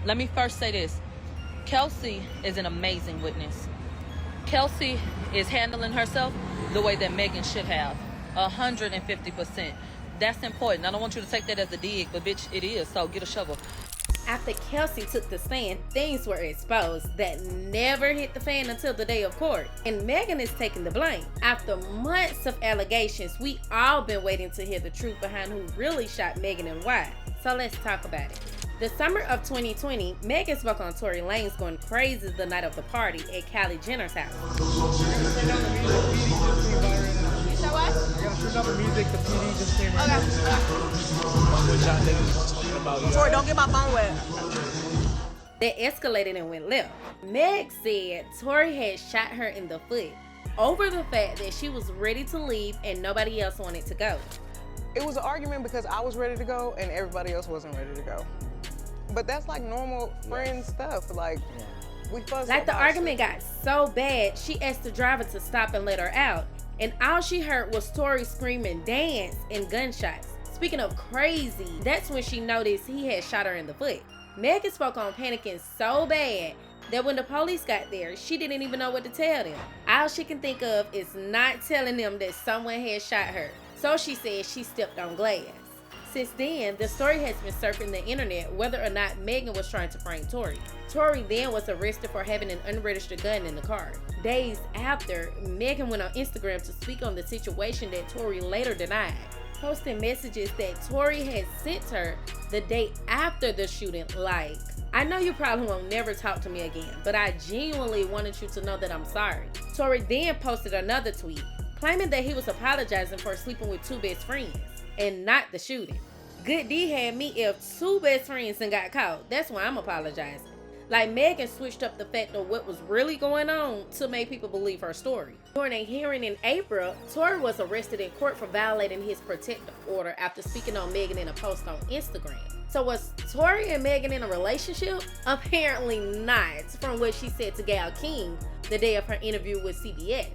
Let me first say this. Kelsey is an amazing witness. Kelsey is handling herself the way that Megan should have. 150%. That's important. I don't want you to take that as a dig, but bitch, it is. So get a shovel. After Kelsey took the stand, things were exposed that never hit the fan until the day of court. And Megan is taking the blame. After months of allegations, we all been waiting to hear the truth behind who really shot Megan and why. So let's talk about it. The summer of 2020, Megan spoke on Tory Lanez going crazy the night of the party at Kylie Jenner's house. So what? I gotta turn down the music, the PD just came right Okay. Sorry, don't get my phone wet. That escalated and went left. Meg said Tory had shot her in the foot over the fact that she was ready to leave and nobody else wanted to go. It was an argument because I was ready to go and everybody else wasn't ready to go. But that's like normal friend stuff. Like, we fuss. Like the argument got so bad, she asked the driver to stop and let her out. And all she heard was Tory screaming dance and gunshots. Speaking of crazy, that's when she noticed he had shot her in the foot. Megan spoke on panicking so bad that when the police got there, she didn't even know what to tell them. All she can think of is not telling them that someone had shot her. So she said she stepped on glass. Since then, the story has been surfing the internet whether or not Megan was trying to prank Tory. Tory then was arrested for having an unregistered gun in the car. Days after, Megan went on Instagram to speak on the situation that Tory later denied, posting messages that Tory had sent her the day after the shooting like, "I know you probably won't never talk to me again, but I genuinely wanted you to know that I'm sorry." Tory then posted another tweet claiming that he was apologizing for sleeping with two best friends and not the shooting. Good D had me if two best friends and got caught. That's why I'm apologizing. Like, Megan switched up the fact of what was really going on to make people believe her story. During a hearing in April, Tory was arrested in court for violating his protective order after speaking on Megan in a post on Instagram. So was Tory and Megan in a relationship? Apparently not, from what she said to Gayle King the day of her interview with CBS.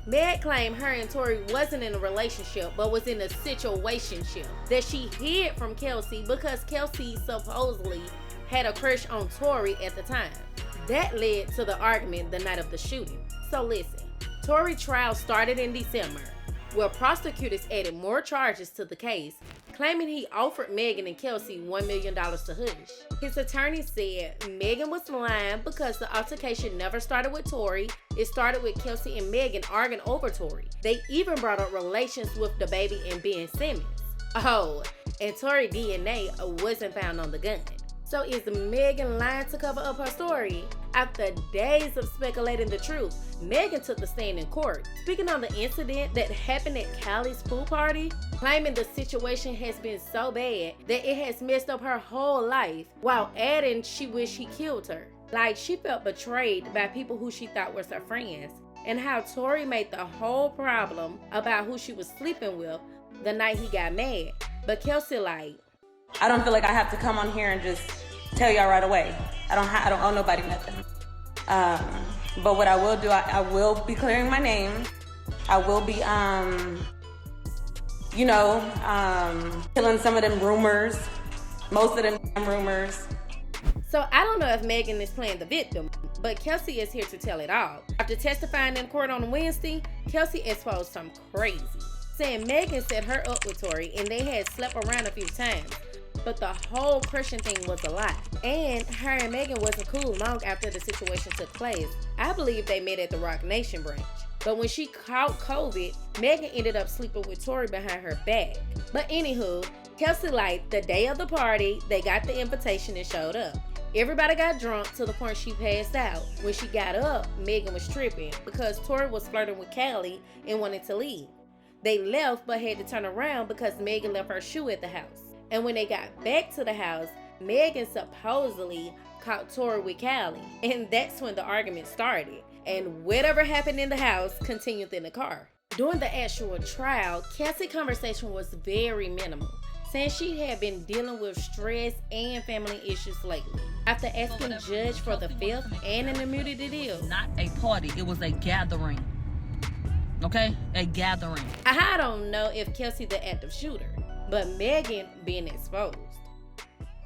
Meg claimed her and Tory wasn't in a relationship, but was in a situationship that she hid from Kelsey because Kelsey supposedly had a crush on Tory at the time. That led to the argument the night of the shooting. So listen, Tory trial started in December, where prosecutors added more charges to the case, claiming he offered Megan and Kelsey $1 million to hush. His attorney said Megan was lying because the altercation never started with Tory. It started with Kelsey and Megan arguing over Tory. They even brought up relations with the baby and Ben Simmons. Oh, and Tory DNA wasn't found on the gun. So is Megan lying to cover up her story? After days of speculating the truth, Megan took the stand in court, speaking on the incident that happened at Kylie's pool party, claiming the situation has been so bad that it has messed up her whole life, while adding she wished he killed her. Like, she felt betrayed by people who she thought was her friends, and how Tory made the whole problem about who she was sleeping with the night he got mad. But Kelsey like, I don't feel like I have to come on here and just tell y'all right away. I don't owe nobody nothing. But what I will do, I will be clearing my name. I will be, killing some of them rumors, most of them rumors. So I don't know if Megan is playing the victim, but Kelsey is here to tell it all. After testifying in court on Wednesday, Kelsey exposed some crazy, saying Megan set her up with Tory and they had slept around a few times. But the whole Christian thing was a lie. And her and Megan wasn't cool long after the situation took place. I believe they met at the Rock Nation branch. But when she caught COVID, Megan ended up sleeping with Tory behind her back. But anywho, Kelsey like, the day of the party, they got the invitation and showed up. Everybody got drunk to the point she passed out. When she got up, Megan was tripping because Tory was flirting with Kylie and wanted to leave. They left but had to turn around because Megan left her shoe at the house. And when they got back to the house, Megan supposedly caught Tory with Kylie. And that's when the argument started. And whatever happened in the house continued in the car. During the actual trial, Kelsey's conversation was very minimal, saying she had been dealing with stress and family issues lately. After asking the judge for the fifth and an immunity deal. Not a party, it was a gathering. Okay? A gathering. I don't know if Kelsey the active shooter, but Megan being exposed.